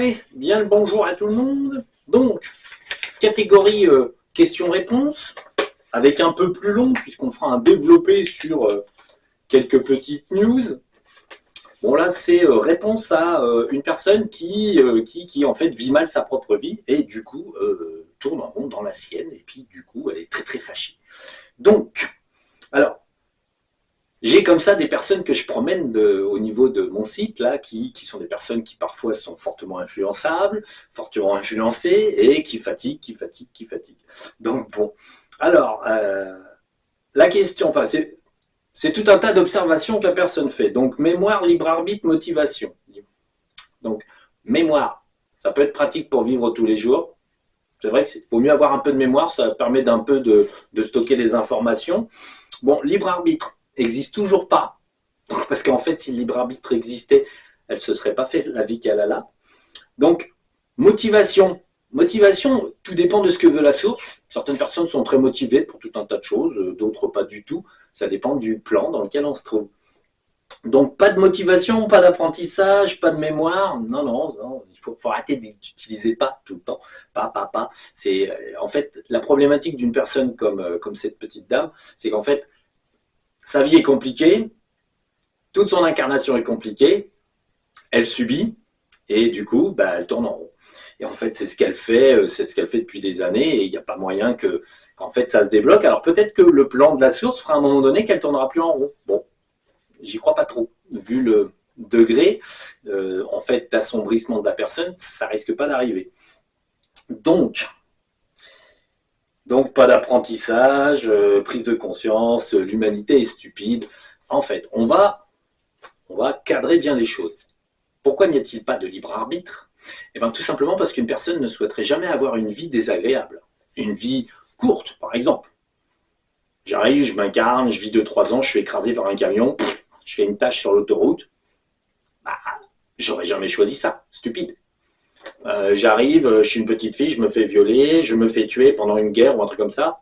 Allez, bien le bonjour à tout le monde. Donc, catégorie questions-réponses, avec un peu plus long, puisqu'on fera un développé sur quelques petites news. Bon là, c'est réponse à une personne qui en fait vit mal sa propre vie et du coup tourne en rond dans la sienne et puis du coup elle est très très fâchée. Donc, alors, j'ai comme ça des personnes que je promène au niveau de mon site, là, qui sont des personnes qui parfois sont fortement influençables, fortement influencées, et qui fatiguent, qui fatiguent, qui fatiguent. Donc bon, alors, la question, enfin, c'est tout un tas d'observations que la personne fait. Donc, mémoire, libre arbitre, motivation. Donc, mémoire, ça peut être pratique pour vivre tous les jours. C'est vrai qu'il vaut mieux avoir un peu de mémoire, ça permet d'un peu de stocker des informations. Bon, libre arbitre n'existe toujours pas, parce qu'en fait, si le libre arbitre existait, elle ne se serait pas fait la vie qu'elle a là. Donc, motivation. Motivation, tout dépend de ce que veut la source. Certaines personnes sont très motivées pour tout un tas de choses, d'autres pas du tout. Ça dépend du plan dans lequel on se trouve. Donc, pas de motivation, pas d'apprentissage, pas de mémoire. Non, non, non, il faut arrêter d'utiliser pas tout le temps. Pas. C'est, en fait, la problématique d'une personne comme cette petite dame, c'est qu'en fait, sa vie est compliquée, toute son incarnation est compliquée, elle subit, et du coup, elle tourne en rond. Et en fait, c'est ce qu'elle fait depuis des années, et il n'y a pas moyen qu'en fait ça se débloque. Alors peut-être que le plan de la source fera à un moment donné qu'elle tournera plus en rond. Bon, j'y crois pas trop. Vu le degré, en fait, d'assombrissement de la personne, ça risque pas d'arriver. Donc, pas d'apprentissage, prise de conscience, l'humanité est stupide. En fait, on va cadrer bien les choses. Pourquoi n'y a-t-il pas de libre arbitre? Eh bien, tout simplement parce qu'une personne ne souhaiterait jamais avoir une vie désagréable. Une vie courte, par exemple. J'arrive, je m'incarne, je vis 2-3 ans, je suis écrasé par un camion, je fais une tâche sur l'autoroute. J'aurais jamais choisi ça, stupide. J'arrive, je suis une petite fille, je me fais violer, je me fais tuer pendant une guerre ou un truc comme ça.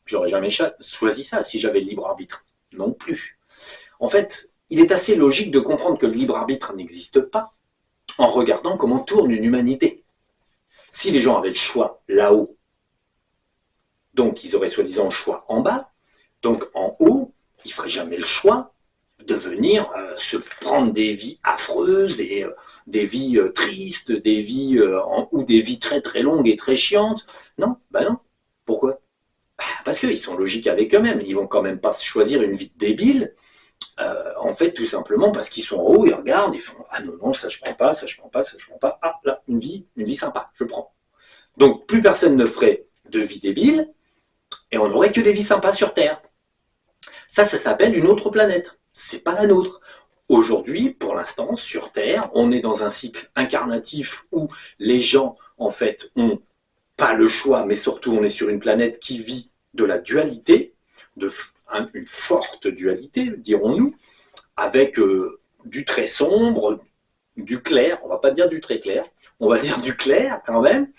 J'aurais jamais choisi ça si j'avais le libre arbitre. Non plus. En fait, il est assez logique de comprendre que le libre arbitre n'existe pas en regardant comment tourne une humanité. Si les gens avaient le choix là-haut, donc ils auraient soi-disant le choix en bas, donc en haut, ils ne feraient jamais le choix de venir se prendre des vies affreuses et des vies tristes, des vies ou des vies très très longues et très chiantes. Non, non. Pourquoi? Parce qu'ils sont logiques avec eux-mêmes. Ils vont quand même pas choisir une vie de débile. En fait, tout simplement parce qu'ils sont en haut, ils regardent, ils font ah non, ça je prends pas, ça je prends pas, ça je prends pas. Ah là, une vie sympa, je prends. Donc plus personne ne ferait de vie débile et on n'aurait que des vies sympas sur Terre. Ça s'appelle une autre planète. C'est pas la nôtre. Aujourd'hui, pour l'instant, sur Terre, on est dans un cycle incarnatif où les gens, en fait, ont pas le choix, mais surtout on est sur une planète qui vit de la dualité, une forte dualité, dirons-nous, avec du très sombre, du clair, on va pas dire du très clair, on va dire du clair quand même,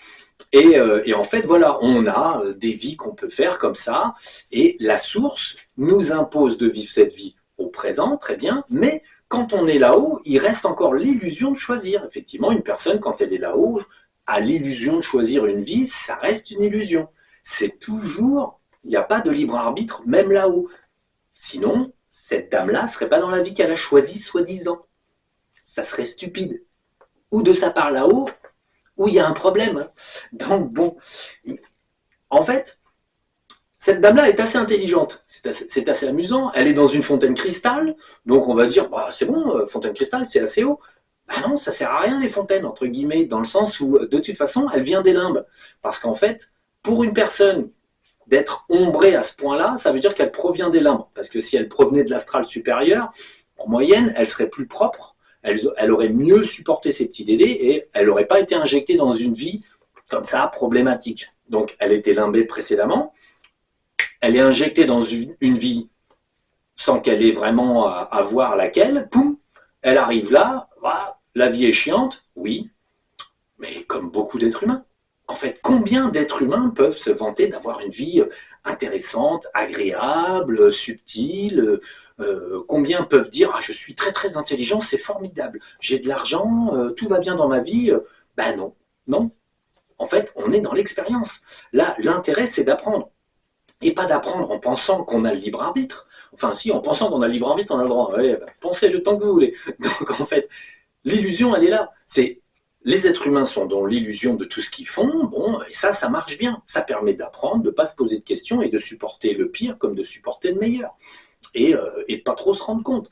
et en fait voilà, on a des vies qu'on peut faire comme ça, et la source nous impose de vivre cette vie au présent, très bien, mais quand on est là-haut, il reste encore l'illusion de choisir. Effectivement, une personne, quand elle est là-haut, a l'illusion de choisir une vie, ça reste une illusion. C'est toujours, il n'y a pas de libre arbitre, même là-haut. Sinon, cette dame-là ne serait pas dans la vie qu'elle a choisie, soi-disant. Ça serait stupide. Ou de sa part là-haut, ou il y a un problème. Donc bon, en fait, cette dame-là est assez intelligente. C'est assez amusant. Elle est dans une fontaine cristal, donc on va dire, c'est bon, fontaine cristal, c'est assez haut. Non, ça sert à rien les fontaines, entre guillemets, dans le sens où, de toute façon, elle vient des limbes. Parce qu'en fait, pour une personne d'être ombrée à ce point-là, ça veut dire qu'elle provient des limbes. Parce que si elle provenait de l'astral supérieur, en moyenne, elle serait plus propre, elle aurait mieux supporté ses petits dédés et elle n'aurait pas été injectée dans une vie comme ça, problématique. Donc, elle était limbée précédemment, elle est injectée dans une vie sans qu'elle ait vraiment à voir laquelle, poum, elle arrive là, la vie est chiante, oui, mais comme beaucoup d'êtres humains. En fait, combien d'êtres humains peuvent se vanter d'avoir une vie intéressante, agréable, subtile, combien peuvent dire « Ah, je suis très très intelligent, c'est formidable, j'ai de l'argent, tout va bien dans ma vie ». Ben non, non. En fait, on est dans l'expérience. Là, l'intérêt, c'est d'apprendre. Et pas d'apprendre en pensant qu'on a le libre arbitre. Enfin, si, en pensant qu'on a le libre arbitre, on a le droit. Allez, bah, pensez le temps que vous voulez. Donc, en fait, l'illusion, elle est là. C'est les êtres humains sont dans l'illusion de tout ce qu'ils font. Bon, et ça marche bien. Ça permet d'apprendre, de ne pas se poser de questions et de supporter le pire comme de supporter le meilleur. Et pas trop se rendre compte.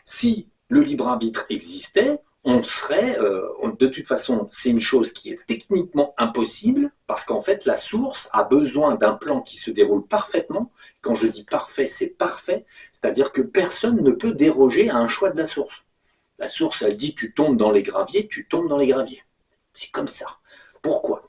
Si le libre arbitre existait, on serait, de toute façon, c'est une chose qui est techniquement impossible, parce qu'en fait, la source a besoin d'un plan qui se déroule parfaitement. Quand je dis parfait, c'est parfait, c'est-à-dire que personne ne peut déroger à un choix de la source. La source, elle dit, tu tombes dans les graviers, tu tombes dans les graviers. C'est comme ça. Pourquoi?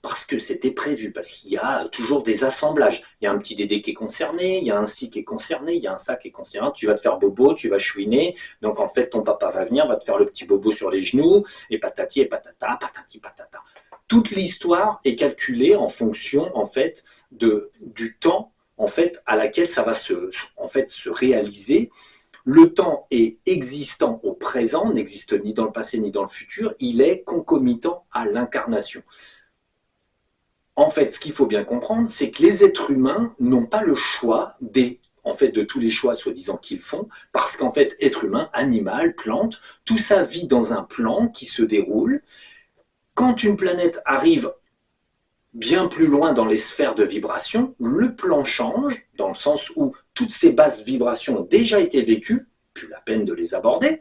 Parce que c'était prévu, parce qu'il y a toujours des assemblages. Il y a un petit Dédé qui est concerné, il y a un ci qui est concerné, il y a un ça qui est concerné. Tu vas te faire bobo, tu vas chouiner. Donc en fait, ton papa va venir, va te faire le petit bobo sur les genoux, et patati et patata, patati patata. Toute l'histoire est calculée en fonction en fait du temps en fait à laquelle ça va se réaliser. Le temps est existant au présent, n'existe ni dans le passé ni dans le futur, il est concomitant à l'incarnation. En fait, ce qu'il faut bien comprendre, c'est que les êtres humains n'ont pas le choix de tous les choix soi-disant qu'ils font, parce qu'en fait, être humain, animal, plante, tout ça vit dans un plan qui se déroule. Quand une planète arrive bien plus loin dans les sphères de vibration, le plan change, dans le sens où toutes ces basses vibrations ont déjà été vécues, plus la peine de les aborder.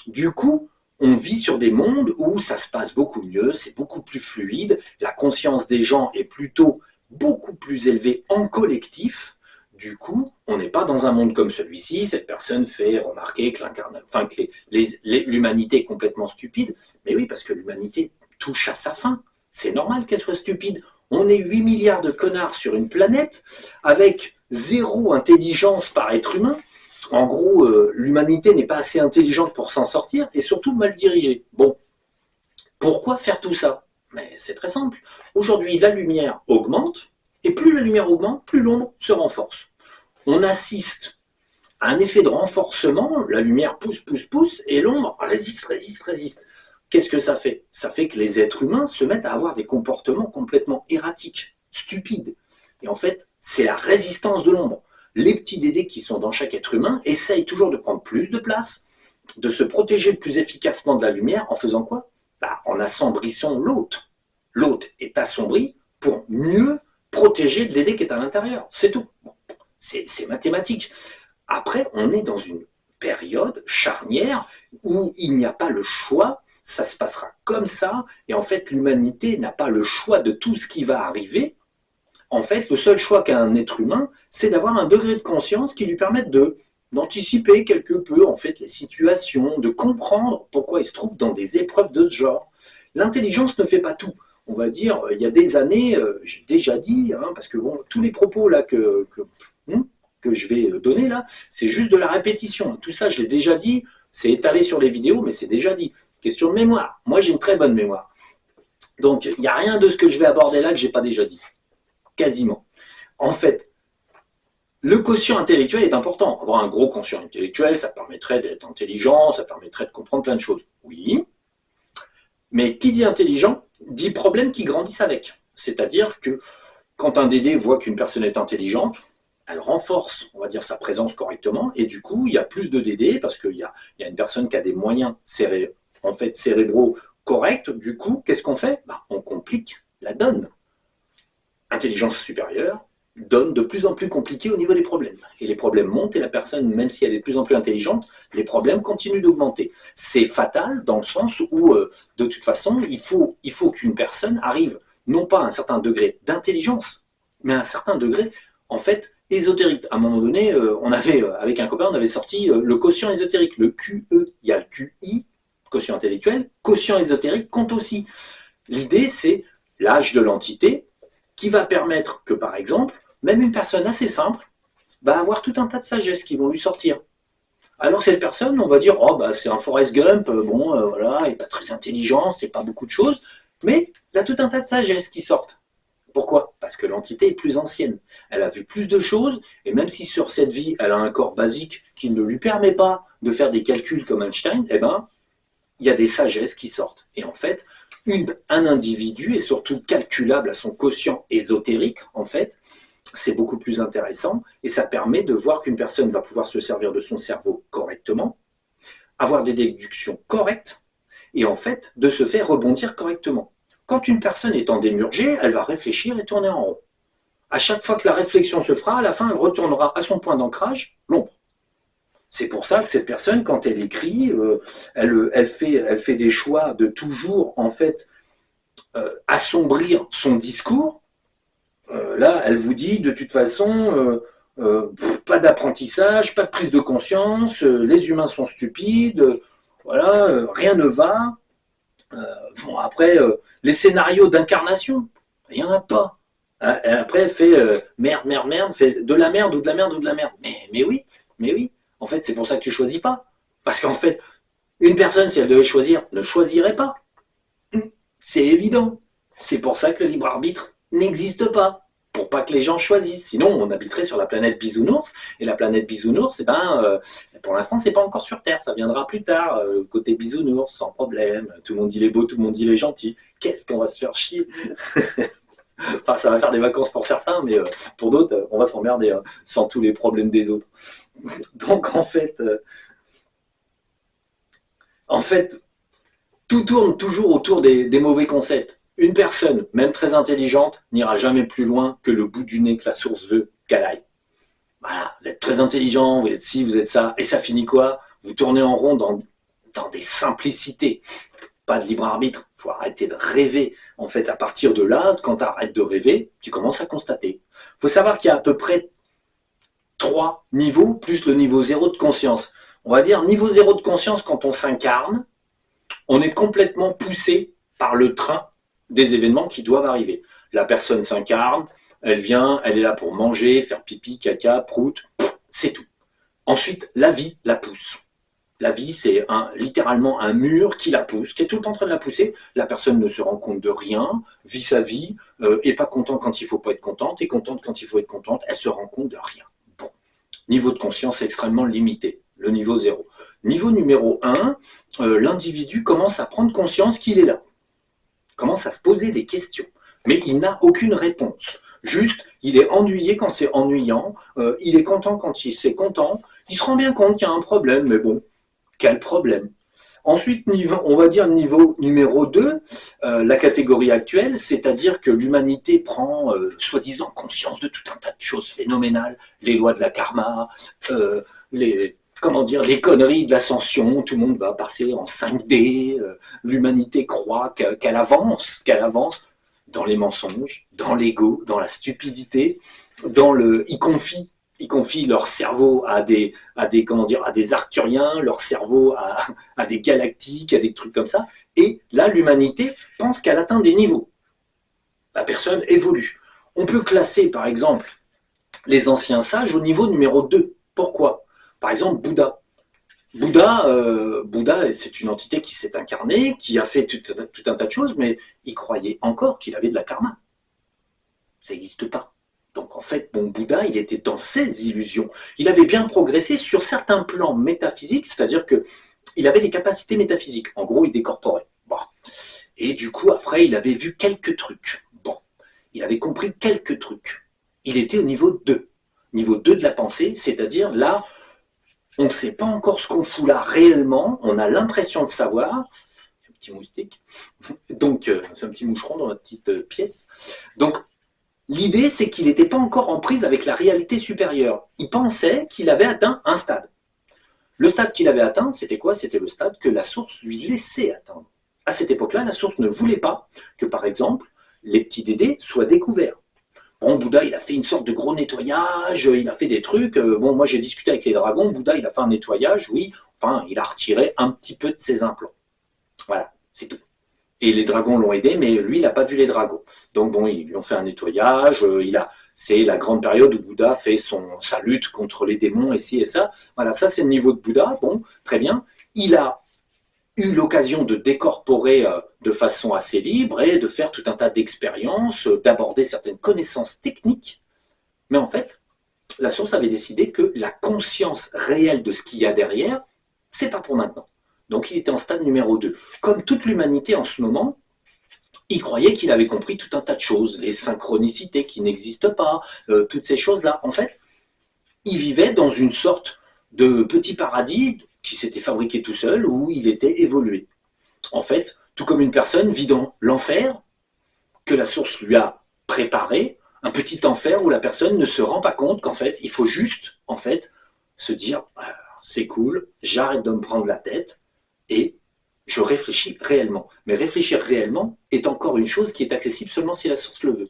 Du coup, on vit sur des mondes où ça se passe beaucoup mieux, c'est beaucoup plus fluide, la conscience des gens est plutôt beaucoup plus élevée en collectif. Du coup, on n'est pas dans un monde comme celui-ci, cette personne fait remarquer que l'humanité est complètement stupide. Mais oui, parce que l'humanité touche à sa fin. C'est normal qu'elle soit stupide. On est 8 milliards de connards sur une planète avec zéro intelligence par être humain. En gros, l'humanité n'est pas assez intelligente pour s'en sortir et surtout mal dirigée. Bon, pourquoi faire tout ça? Mais c'est très simple. Aujourd'hui, la lumière augmente et plus la lumière augmente, plus l'ombre se renforce. On assiste à un effet de renforcement, la lumière pousse, pousse, pousse et l'ombre résiste, résiste, résiste. Qu'est-ce que ça fait? Ça fait que les êtres humains se mettent à avoir des comportements complètement erratiques, stupides. Et en fait, c'est la résistance de l'ombre. Les petits Dédés qui sont dans chaque être humain essayent toujours de prendre plus de place, de se protéger plus efficacement de la lumière en faisant quoi? En assombrissant l'hôte. L'hôte est assombri pour mieux protéger le Dédé qui est à l'intérieur. C'est tout. Bon, c'est mathématique. Après, on est dans une période charnière où il n'y a pas le choix, ça se passera comme ça, et en fait l'humanité n'a pas le choix de tout ce qui va arriver. En fait, le seul choix qu'a un être humain, c'est d'avoir un degré de conscience qui lui permette d'anticiper quelque peu en fait les situations, de comprendre pourquoi il se trouve dans des épreuves de ce genre. L'intelligence ne fait pas tout. On va dire, il y a des années, j'ai déjà dit, parce que bon, tous les propos là que je vais donner là, c'est juste de la répétition. Tout ça, je l'ai déjà dit, c'est étalé sur les vidéos, mais c'est déjà dit. Question de mémoire. Moi, j'ai une très bonne mémoire. Donc, il n'y a rien de ce que je vais aborder là que je n'ai pas déjà dit. Quasiment. En fait, le quotient intellectuel est important. Avoir un gros quotient intellectuel, ça permettrait d'être intelligent, ça permettrait de comprendre plein de choses. Oui, mais qui dit intelligent, dit problème qui grandissent avec. C'est-à-dire que quand un Dédé voit qu'une personne est intelligente, elle renforce, on va dire, sa présence correctement, et du coup, il y a plus de Dédé, parce qu'il y a une personne qui a des moyens cérébraux corrects. Du coup, qu'est-ce qu'on fait? On complique la donne. Intelligence supérieure donne de plus en plus compliqué au niveau des problèmes. Et les problèmes montent, et la personne, même si elle est de plus en plus intelligente, les problèmes continuent d'augmenter. C'est fatal dans le sens où, de toute façon, il faut qu'une personne arrive, non pas à un certain degré d'intelligence, mais à un certain degré, en fait, ésotérique. À un moment donné, avec un copain, on avait sorti le quotient ésotérique, le QE. Il y a le QI, quotient intellectuel, quotient ésotérique compte aussi. L'idée, c'est l'âge de l'entité qui va permettre que, par exemple, même une personne assez simple va avoir tout un tas de sagesses qui vont lui sortir. Alors cette personne, on va dire, c'est un Forrest Gump, voilà, il n'est pas très intelligent, c'est pas beaucoup de choses, mais il a tout un tas de sagesses qui sortent. Pourquoi? Parce que l'entité est plus ancienne. Elle a vu plus de choses, et même si sur cette vie, elle a un corps basique qui ne lui permet pas de faire des calculs comme Einstein, il y a des sagesses qui sortent. Et en fait, un individu est surtout calculable à son quotient ésotérique, en fait, c'est beaucoup plus intéressant et ça permet de voir qu'une personne va pouvoir se servir de son cerveau correctement, avoir des déductions correctes et en fait de se faire rebondir correctement. Quand une personne est en démiurgé, elle va réfléchir et tourner en rond. À chaque fois que la réflexion se fera, à la fin, elle retournera à son point d'ancrage, l'ombre. C'est pour ça que cette personne, quand elle écrit, elle fait des choix de toujours, en fait, assombrir son discours. Là, elle vous dit, de toute façon, pas d'apprentissage, pas de prise de conscience, les humains sont stupides, voilà, rien ne va. Bon, après, les scénarios d'incarnation, il n'y en a pas. Après, elle fait merde, merde, merde, fait de la merde ou de la merde ou de la merde. Mais oui, mais oui. En fait, c'est pour ça que tu choisis pas. Parce qu'en fait, une personne, si elle devait choisir, ne choisirait pas. C'est évident. C'est pour ça que le libre arbitre n'existe pas. Pour pas que les gens choisissent. Sinon, on habiterait sur la planète Bisounours. Et la planète Bisounours, eh ben, pour l'instant, c'est pas encore sur Terre. Ça viendra plus tard. Côté Bisounours, sans problème. Tout le monde dit les beaux, tout le monde dit les gentils. Qu'est-ce qu'on va se faire chier. Enfin, ça va faire des vacances pour certains, mais pour d'autres, on va s'emmerder sans tous les problèmes des autres. Donc, en fait, tout tourne toujours autour des mauvais concepts. Une personne, même très intelligente, n'ira jamais plus loin que le bout du nez que la source veut qu'elle aille. Voilà, vous êtes très intelligent, vous êtes ci, vous êtes ça, et ça finit quoi? Vous tournez en rond dans des simplicités. Pas de libre arbitre, il faut arrêter de rêver. En fait, à partir de là, quand tu arrêtes de rêver, tu commences à constater. Il faut savoir qu'il y a à peu près 3 niveaux, plus le niveau 0 de conscience. On va dire niveau 0 de conscience, quand on s'incarne, on est complètement poussé par le train des événements qui doivent arriver. La personne s'incarne, elle vient, elle est là pour manger, faire pipi, caca, prout, c'est tout. Ensuite, la vie la pousse. La vie, c'est littéralement un mur qui la pousse, qui est tout le temps en train de la pousser. La personne ne se rend compte de rien, vit sa vie, est pas content quand il faut pas être contente, est contente quand il faut être contente, elle se rend compte de rien. Bon, niveau de conscience extrêmement limité, le niveau 0. Niveau numéro 1, l'individu commence à prendre conscience qu'il est là, commence à se poser des questions, mais il n'a aucune réponse. Juste, il est ennuyé quand c'est ennuyant, il est content quand c'est content, il se rend bien compte qu'il y a un problème, mais bon, quel problème? Ensuite, on va dire niveau numéro 2, la catégorie actuelle, c'est-à-dire que l'humanité prend soi-disant conscience de tout un tas de choses phénoménales, les lois de la karma, les conneries de l'ascension, tout le monde va passer en 5D, l'humanité croit qu'elle avance dans les mensonges, dans l'ego, dans la stupidité, ils confient leur cerveau à des arcturiens, leur cerveau à des galactiques, à des trucs comme ça. Et là, l'humanité pense qu'elle atteint des niveaux. La personne évolue. On peut classer, par exemple, les anciens sages au niveau numéro 2. Pourquoi? Par exemple, Bouddha. Bouddha, c'est une entité qui s'est incarnée, qui a fait tout un tas de choses, mais il croyait encore qu'il avait de la karma. Ça n'existe pas. Donc en fait, Bouddha, il était dans ses illusions. Il avait bien progressé sur certains plans métaphysiques, c'est-à-dire qu'il avait des capacités métaphysiques. En gros, il décorporait. Bon. Et du coup, après, il avait vu quelques trucs. Bon. Il avait compris quelques trucs. Il était au niveau 2. Niveau 2 de la pensée, c'est-à-dire là, on ne sait pas encore ce qu'on fout là réellement, on a l'impression de savoir. Un petit moustique. Donc, c'est un petit moucheron dans la petite pièce. Donc, l'idée, c'est qu'il n'était pas encore en prise avec la réalité supérieure. Il pensait qu'il avait atteint un stade. Le stade qu'il avait atteint, c'était quoi? C'était le stade que la source lui laissait atteindre. À cette époque-là, la source ne voulait pas que, par exemple, les petits Dédés soient découverts. Bon, Bouddha, il a fait une sorte de gros nettoyage, il a fait des trucs. Bon, moi, j'ai discuté avec les dragons. Bouddha, il a fait un nettoyage, oui. Enfin, il a retiré un petit peu de ses implants. Voilà, c'est tout. Et les dragons l'ont aidé, mais lui, il n'a pas vu les dragons. Donc bon, ils lui ont fait un nettoyage. C'est la grande période où Bouddha fait sa lutte contre les démons, et ci et ça. Voilà, ça c'est le niveau de Bouddha. Bon, très bien. Il a eu l'occasion de décorporer de façon assez libre et de faire tout un tas d'expériences, d'aborder certaines connaissances techniques. Mais en fait, la source avait décidé que la conscience réelle de ce qu'il y a derrière, c'est pas pour maintenant. Donc il était en stade numéro 2. Comme toute l'humanité en ce moment, il croyait qu'il avait compris tout un tas de choses, les synchronicités qui n'existent pas, toutes ces choses-là. En fait, il vivait dans une sorte de petit paradis qui s'était fabriqué tout seul, où il était évolué. En fait, tout comme une personne vit dans l'enfer, que la source lui a préparé, un petit enfer où la personne ne se rend pas compte qu'en fait, il faut juste, en fait, se dire, ah, c'est cool, j'arrête de me prendre la tête, et je réfléchis réellement. Mais réfléchir réellement est encore une chose qui est accessible seulement si la source le veut.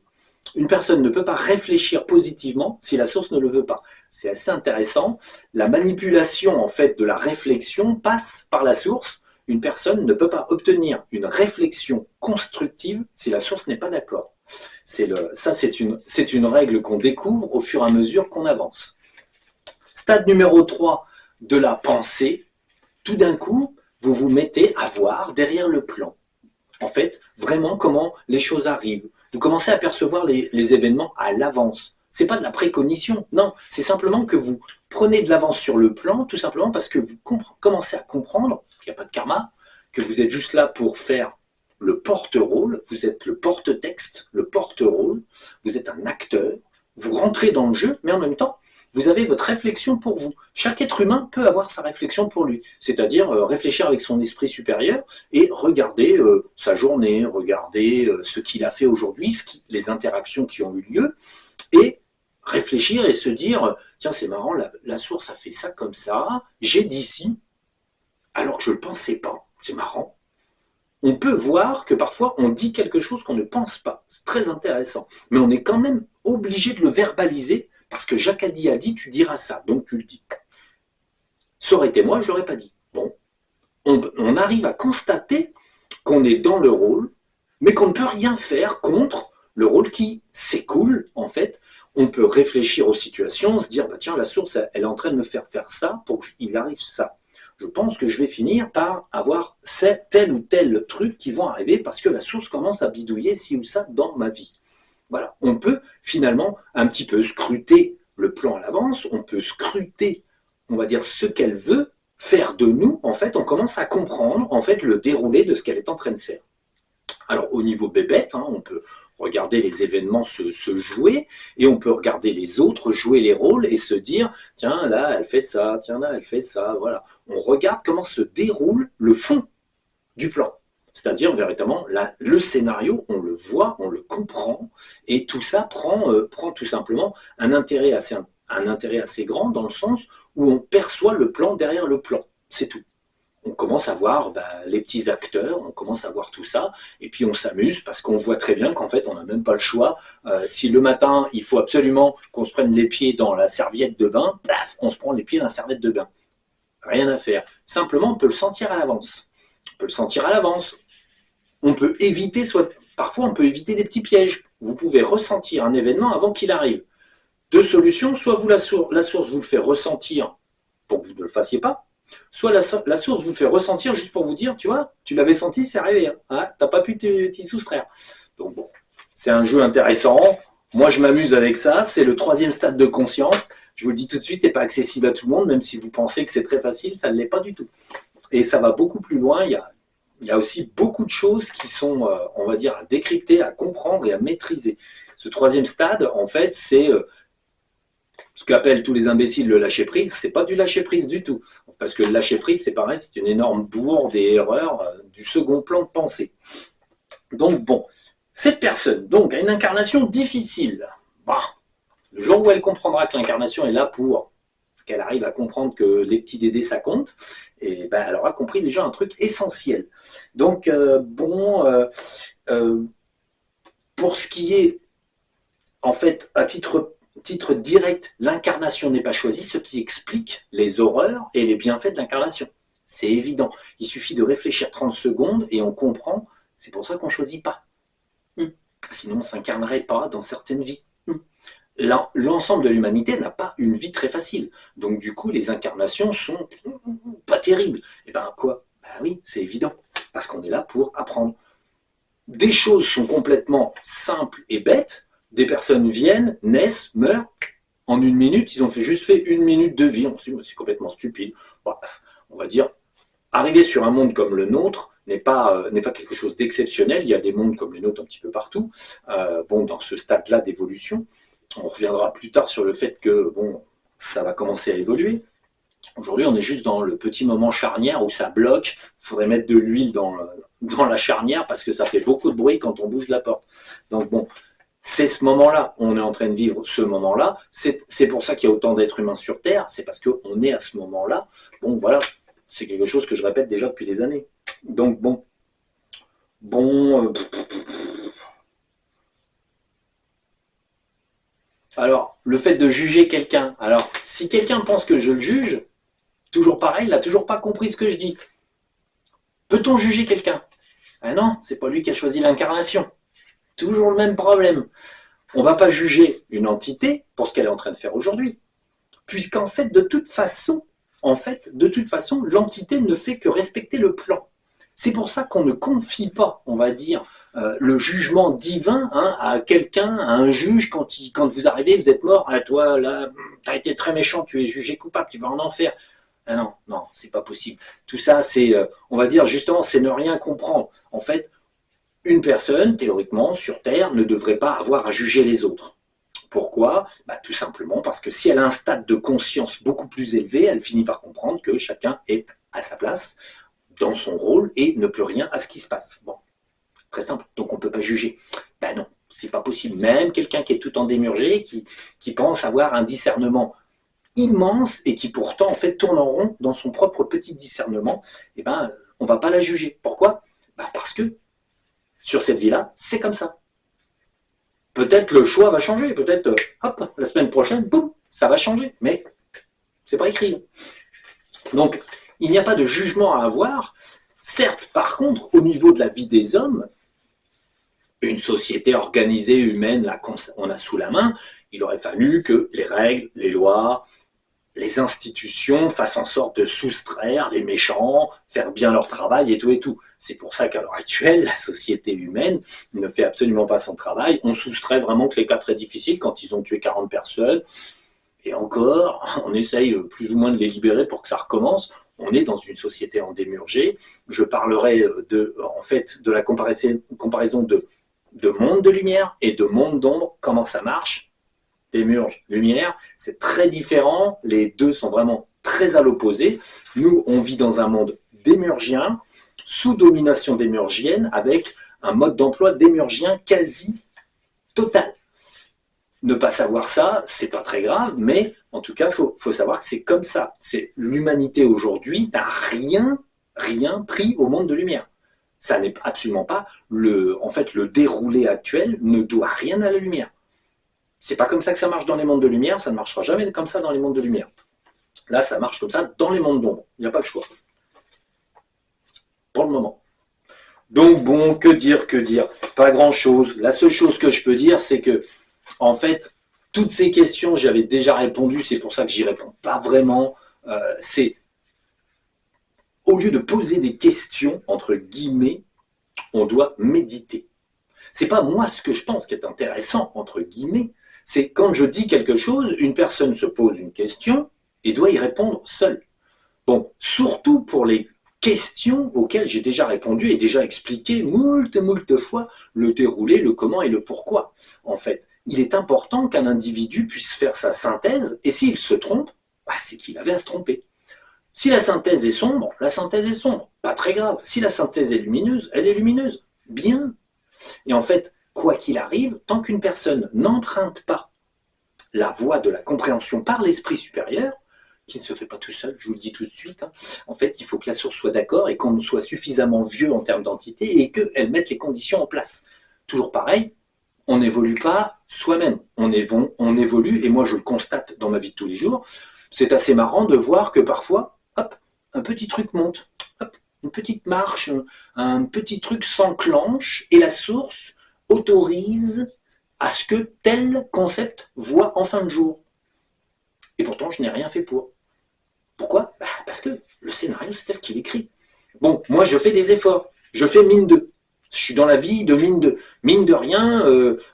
Une personne ne peut pas réfléchir positivement si la source ne le veut pas. C'est assez intéressant. La manipulation en fait de la réflexion passe par la source. Une personne ne peut pas obtenir une réflexion constructive si la source n'est pas d'accord. Ça, c'est une règle qu'on découvre au fur et à mesure qu'on avance. Stade numéro 3 de la pensée, tout d'un coup, vous vous mettez à voir derrière le plan. En fait, vraiment comment les choses arrivent. Vous commencez à percevoir les événements à l'avance. Ce n'est pas de la précognition, non. C'est simplement que vous prenez de l'avance sur le plan, tout simplement parce que vous commencez à comprendre qu'il n'y a pas de karma, que vous êtes juste là pour faire le porte-rôle, vous êtes le porte-texte, le porte-rôle, vous êtes un acteur, vous rentrez dans le jeu, mais en même temps, vous avez votre réflexion pour vous. Chaque être humain peut avoir sa réflexion pour lui, c'est-à-dire réfléchir avec son esprit supérieur et regarder sa journée, regarder ce qu'il a fait aujourd'hui, les interactions qui ont eu lieu, et réfléchir et se dire, tiens c'est marrant, la source a fait ça comme ça, j'ai dit ci, alors que je ne le pensais pas, c'est marrant. On peut voir que parfois on dit quelque chose qu'on ne pense pas, c'est très intéressant, mais on est quand même obligé de le verbaliser, parce que Jacques a dit, tu diras ça, donc tu le dis. Ça aurait été moi, je ne l'aurais pas dit. Bon, on arrive à constater qu'on est dans le rôle, mais qu'on ne peut rien faire contre le rôle qui s'écoule, en fait. On peut réfléchir aux situations, se dire, bah tiens, la source, elle est en train de me faire ça pour qu'il arrive ça. Je pense que je vais finir par avoir tel ou tel truc qui vont arriver parce que la source commence à bidouiller ci ou ça dans ma vie. Voilà, on peut finalement un petit peu scruter le plan à l'avance, on peut scruter, on va dire, ce qu'elle veut faire de nous. En fait, on commence à comprendre en fait le déroulé de ce qu'elle est en train de faire. Alors au niveau bébête, on peut regarder les événements se jouer et on peut regarder les autres jouer les rôles et se dire tiens là elle fait ça, tiens là elle fait ça, voilà. On regarde comment se déroule le fond du plan. C'est-à-dire véritablement le scénario, on le voit, on le comprend, et tout ça prend tout simplement un intérêt assez grand dans le sens où on perçoit le plan derrière le plan. C'est tout. On commence à voir les petits acteurs, on commence à voir tout ça, et puis on s'amuse parce qu'on voit très bien qu'en fait on n'a même pas le choix. Si le matin il faut absolument qu'on se prenne les pieds dans la serviette de bain, paf, on se prend les pieds dans la serviette de bain. Rien à faire. Simplement on peut le sentir à l'avance. On peut le sentir à l'avance. On peut éviter, parfois on peut éviter des petits pièges. Vous pouvez ressentir un événement avant qu'il arrive. Deux solutions, soit la source vous le fait ressentir pour que vous ne le fassiez pas, soit la source vous fait ressentir juste pour vous dire, tu vois, tu l'avais senti, c'est arrivé, hein, t'as pas pu t'y soustraire. Donc bon, c'est un jeu intéressant. Moi je m'amuse avec ça, c'est le 3e stade de conscience. Je vous le dis tout de suite, c'est pas accessible à tout le monde, même si vous pensez que c'est très facile, ça ne l'est pas du tout. Et ça va beaucoup plus loin, il y a aussi beaucoup de choses qui sont, on va dire, à décrypter, à comprendre et à maîtriser. Ce 3e stade, en fait, c'est ce qu'appellent tous les imbéciles le lâcher-prise. C'est pas du lâcher-prise du tout. Parce que le lâcher-prise, c'est pareil, c'est une énorme bourde et erreur du second plan de pensée. Donc bon, cette personne, donc, a une incarnation difficile. Bah, le jour où elle comprendra que l'incarnation est là pour qu'elle arrive à comprendre que les petits dédés, ça compte, et ben, elle aura compris déjà un truc essentiel. Donc, pour ce qui est, en fait, à titre direct, l'incarnation n'est pas choisie, ce qui explique les horreurs et les bienfaits de l'incarnation. C'est évident. Il suffit de réfléchir 30 secondes et on comprend, c'est pour ça qu'on ne choisit pas. Sinon, on ne s'incarnerait pas dans certaines vies. L'ensemble de l'humanité n'a pas une vie très facile. Donc du coup, les incarnations sont pas terribles. Et ben quoi? Ben oui, c'est évident. Parce qu'on est là pour apprendre. Des choses sont complètement simples et bêtes. Des personnes viennent, naissent, meurent. En 1 minute, ils ont juste fait 1 minute de vie. On se dit, c'est complètement stupide. Bon, on va dire, arriver sur un monde comme le nôtre n'est pas quelque chose d'exceptionnel. Il y a des mondes comme le nôtre un petit peu partout. Bon, dans ce stade-là d'évolution, on reviendra plus tard sur le fait que bon, ça va commencer à évoluer. Aujourd'hui, on est juste dans le petit moment charnière où ça bloque. Il faudrait mettre de l'huile dans la charnière parce que ça fait beaucoup de bruit quand on bouge la porte. Donc bon, c'est ce moment-là. On est en train de vivre ce moment-là. C'est pour ça qu'il y a autant d'êtres humains sur Terre. C'est parce qu'on est à ce moment-là. Bon, voilà. C'est quelque chose que je répète déjà depuis des années. Donc bon. Alors, le fait de juger quelqu'un. Alors, si quelqu'un pense que je le juge, toujours pareil, il n'a toujours pas compris ce que je dis. Peut-on juger quelqu'un? Ah non, c'est pas lui qui a choisi l'incarnation. Toujours le même problème. On ne va pas juger une entité pour ce qu'elle est en train de faire aujourd'hui, puisqu'en fait, de toute façon, l'entité ne fait que respecter le plan. C'est pour ça qu'on ne confie pas, on va dire, le jugement divin à quelqu'un, à un juge, quand vous arrivez, vous êtes mort, ah, toi, là, tu as été très méchant, tu es jugé coupable, tu vas en enfer. Ah non, c'est pas possible. Tout ça, c'est, on va dire, justement, c'est ne rien comprendre. En fait, une personne, théoriquement, sur Terre, ne devrait pas avoir à juger les autres. Pourquoi? Tout simplement parce que si elle a un stade de conscience beaucoup plus élevé, elle finit par comprendre que chacun est à sa place, dans son rôle, et ne peut rien à ce qui se passe. Bon, très simple, donc on ne peut pas juger. Non, c'est pas possible. Même quelqu'un qui est tout en démurgé, qui pense avoir un discernement immense, et qui pourtant, en fait, tourne en rond dans son propre petit discernement, on ne va pas la juger. Pourquoi? Parce que, sur cette vie-là, c'est comme ça. Peut-être le choix va changer, peut-être, hop, la semaine prochaine, boum, ça va changer, mais c'est pas écrit. Donc, il n'y a pas de jugement à avoir. Certes, par contre, au niveau de la vie des hommes, une société organisée, humaine, on a sous la main, il aurait fallu que les règles, les lois, les institutions fassent en sorte de soustraire les méchants, faire bien leur travail et tout et tout. C'est pour ça qu'à l'heure actuelle, la société humaine ne fait absolument pas son travail. On soustrait vraiment que les cas très difficiles quand ils ont tué 40 personnes. Et encore, on essaye plus ou moins de les libérer pour que ça recommence. On est dans une société en démurgé. Je parlerai de la comparaison de monde de lumière et de monde d'ombre, comment ça marche. Démurge, lumière, c'est très différent. Les deux sont vraiment très à l'opposé. Nous, on vit dans un monde démurgien, sous domination démurgienne, avec un mode d'emploi démurgien quasi total. Ne pas savoir ça, c'est pas très grave, mais en tout cas, faut savoir que c'est comme ça. L'humanité aujourd'hui n'a rien pris au monde de lumière. Ça n'est absolument pas le déroulé actuel ne doit rien à la lumière. C'est pas comme ça que ça marche dans les mondes de lumière, ça ne marchera jamais comme ça dans les mondes de lumière. Là, ça marche comme ça dans les mondes d'ombre. Il n'y a pas le choix. Pour le moment. Donc bon, que dire? Pas grand-chose. La seule chose que je peux dire, c'est que, en fait, toutes ces questions, j'avais déjà répondu, c'est pour ça que j'y réponds pas vraiment. C'est, au lieu de poser des questions, entre guillemets, on doit méditer. C'est pas moi ce que je pense qui est intéressant, entre guillemets, c'est quand je dis quelque chose, une personne se pose une question et doit y répondre seule. Bon, surtout pour les questions auxquelles j'ai déjà répondu et déjà expliqué moult fois le déroulé, le comment et le pourquoi. En fait, il est important qu'un individu puisse faire sa synthèse, et s'il se trompe, c'est qu'il avait à se tromper. Si la synthèse est sombre, la synthèse est sombre, pas très grave. Si la synthèse est lumineuse, elle est lumineuse, bien. Et en fait, quoi qu'il arrive, tant qu'une personne n'emprunte pas la voie de la compréhension par l'esprit supérieur, qui ne se fait pas tout seul, je vous le dis tout de suite, en fait, il faut que la source soit d'accord et qu'on soit suffisamment vieux en termes d'entité et qu'elle mette les conditions en place. Toujours pareil, on n'évolue pas soi-même, on évolue, et moi je le constate dans ma vie de tous les jours, c'est assez marrant de voir que parfois, hop, un petit truc monte, hop, une petite marche, un petit truc s'enclenche et la source autorise à ce que tel concept voit enfin le jour. Et pourtant, je n'ai rien fait pour. Pourquoi? Parce que le scénario, c'est tel qu'il écrit. Bon, moi, je fais des efforts. Je fais mine de. Je suis dans la vie de mine de. Mine de rien,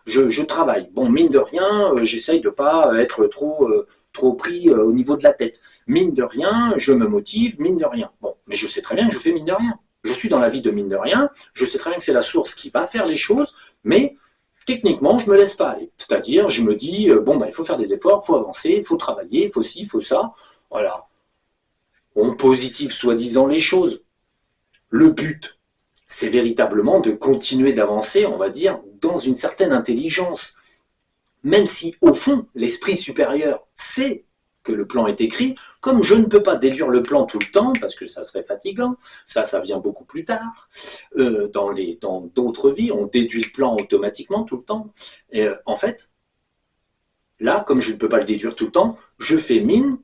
je travaille. Bon, mine de rien, j'essaye de ne pas être trop trop pris au niveau de la tête. Mine de rien, je me motive, mine de rien. Bon, mais je sais très bien que je fais mine de rien. Je suis dans la vie de mine de rien, je sais très bien que c'est la source qui va faire les choses, mais techniquement, je ne me laisse pas aller. C'est-à-dire, je me dis, bon, bah, il faut faire des efforts, il faut avancer, il faut travailler, il faut ci, il faut ça. Voilà. On positive soi-disant les choses. Le but, c'est véritablement de continuer d'avancer, on va dire, dans une certaine intelligence. Même si, au fond, l'esprit supérieur sait que le plan est écrit, comme je ne peux pas déduire le plan tout le temps, parce que ça serait fatigant, ça vient beaucoup plus tard, dans d'autres vies, on déduit le plan automatiquement tout le temps. Et en fait, là, comme je ne peux pas le déduire tout le temps, je fais mine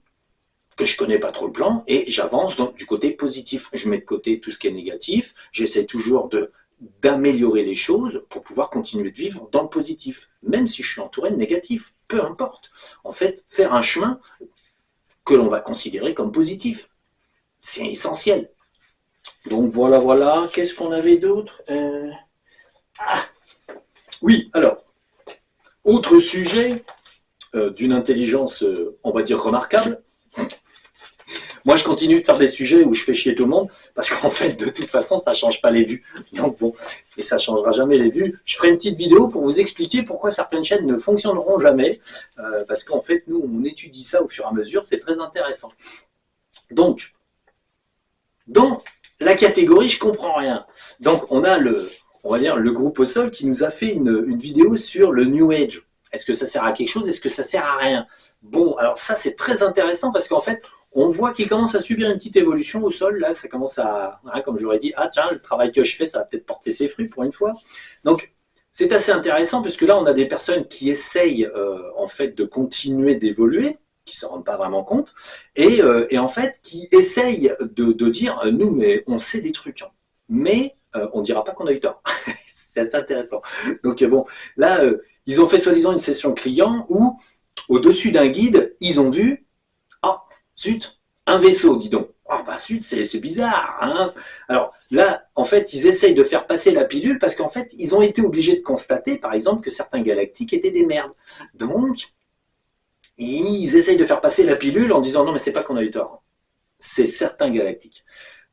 que je connais pas trop le plan et j'avance donc du côté positif. Je mets de côté tout ce qui est négatif, j'essaie toujours d'améliorer les choses pour pouvoir continuer de vivre dans le positif, même si je suis entouré de négatif, peu importe. En fait, faire un chemin que l'on va considérer comme positif, c'est essentiel. Donc voilà, qu'est-ce qu'on avait d'autre Oui, alors, autre sujet d'une intelligence, on va dire, remarquable. Moi, je continue de faire des sujets où je fais chier tout le monde, parce qu'en fait, de toute façon, ça ne change pas les vues. Donc bon, et ça ne changera jamais les vues. Je ferai une petite vidéo pour vous expliquer pourquoi certaines chaînes ne fonctionneront jamais, parce qu'en fait, nous, on étudie ça au fur et à mesure, c'est très intéressant. Donc, dans la catégorie « je comprends rien », donc on a on va dire, le groupe au sol qui nous a fait une vidéo sur le New Age. Est-ce que ça sert à quelque chose? Est-ce que ça sert à rien? Bon, alors ça, c'est très intéressant parce qu'en fait, on voit qu'il commence à subir une petite évolution au sol. Là, ça commence à, hein, comme je l'aurais dit, ah tiens, le travail que je fais, ça va peut-être porter ses fruits pour une fois. Donc, c'est assez intéressant parce que là, on a des personnes qui essayent en fait de continuer d'évoluer, qui ne se rendent pas vraiment compte, et en fait, qui essayent de dire, nous, mais on sait des trucs, hein, mais on ne dira pas qu'on a eu tort. C'est assez intéressant. Donc bon, là, ils ont fait soi-disant une session client où, au-dessus d'un guide, ils ont vu, ah, zut, un vaisseau, dis donc. Ah bah zut, c'est bizarre. Hein. Alors là, en fait, ils essayent de faire passer la pilule parce qu'en fait, ils ont été obligés de constater, par exemple, que certains galactiques étaient des merdes. Donc, ils essayent de faire passer la pilule en disant non, mais c'est pas qu'on a eu tort. C'est certains galactiques.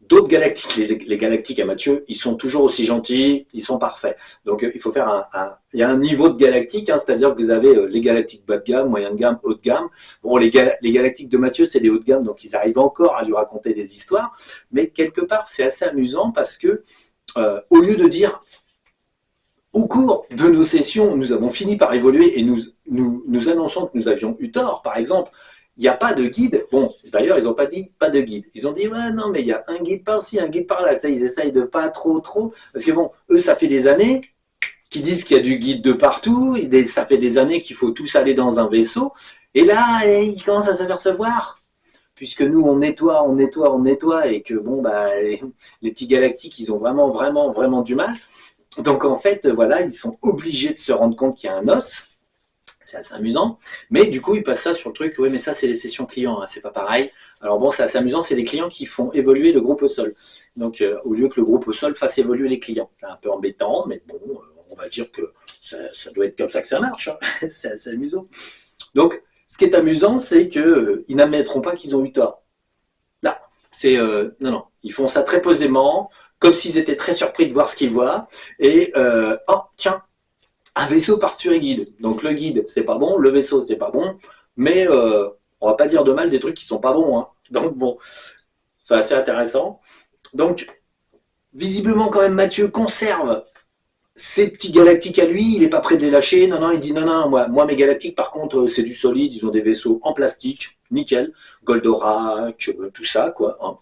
D'autres galactiques, les galactiques à Mathieu, ils sont toujours aussi gentils, ils sont parfaits. Donc il faut faire il y a un niveau de galactique, hein, c'est-à-dire que vous avez les galactiques bas de gamme, moyen de gamme, haut de gamme. Bon, les galactiques de Mathieu, c'est des hauts de gamme, donc ils arrivent encore à lui raconter des histoires. Mais quelque part, c'est assez amusant parce que au lieu de dire au cours de nos sessions, nous avons fini par évoluer et nous annonçons que nous avions eu tort, par exemple, il n'y a pas de guide. Bon, d'ailleurs, ils n'ont pas dit pas de guide. Ils ont dit, ouais, non, mais il y a un guide par-ci, un guide par-là. Ça, ils essayent de pas trop. Parce que bon, eux, ça fait des années qu'ils disent qu'il y a du guide de partout. Et ça fait des années qu'il faut tous aller dans un vaisseau. Et là, ils commencent à s'apercevoir. Puisque nous, on nettoie. Et que bon, bah, les petits galactiques, ils ont vraiment du mal. Donc en fait, voilà, ils sont obligés de se rendre compte qu'il y a un os. C'est assez amusant, mais du coup, ils passent ça sur le truc, oui, mais ça, c'est les sessions clients, hein, c'est pas pareil. Alors bon, c'est assez amusant, c'est les clients qui font évoluer le groupe au sol. Donc, au lieu que le groupe au sol fasse évoluer les clients. C'est un peu embêtant, mais bon, on va dire que ça doit être comme ça que ça marche. Hein. C'est assez amusant. Donc, ce qui est amusant, c'est qu'ils n'admettront pas qu'ils ont eu tort. Là, non, ils font ça très posément, comme s'ils étaient très surpris de voir ce qu'ils voient, et oh, tiens, un vaisseau part sur un guide. Donc le guide, c'est pas bon, le vaisseau, c'est pas bon, mais on va pas dire de mal des trucs qui sont pas bons. Hein. Donc bon, c'est assez intéressant. Donc, visiblement quand même, Mathieu conserve ces petits galactiques à lui, il n'est pas prêt de les lâcher. Non, il dit non, moi mes galactiques, par contre, c'est du solide, ils ont des vaisseaux en plastique, nickel, Goldorak, tout ça, quoi. Hein.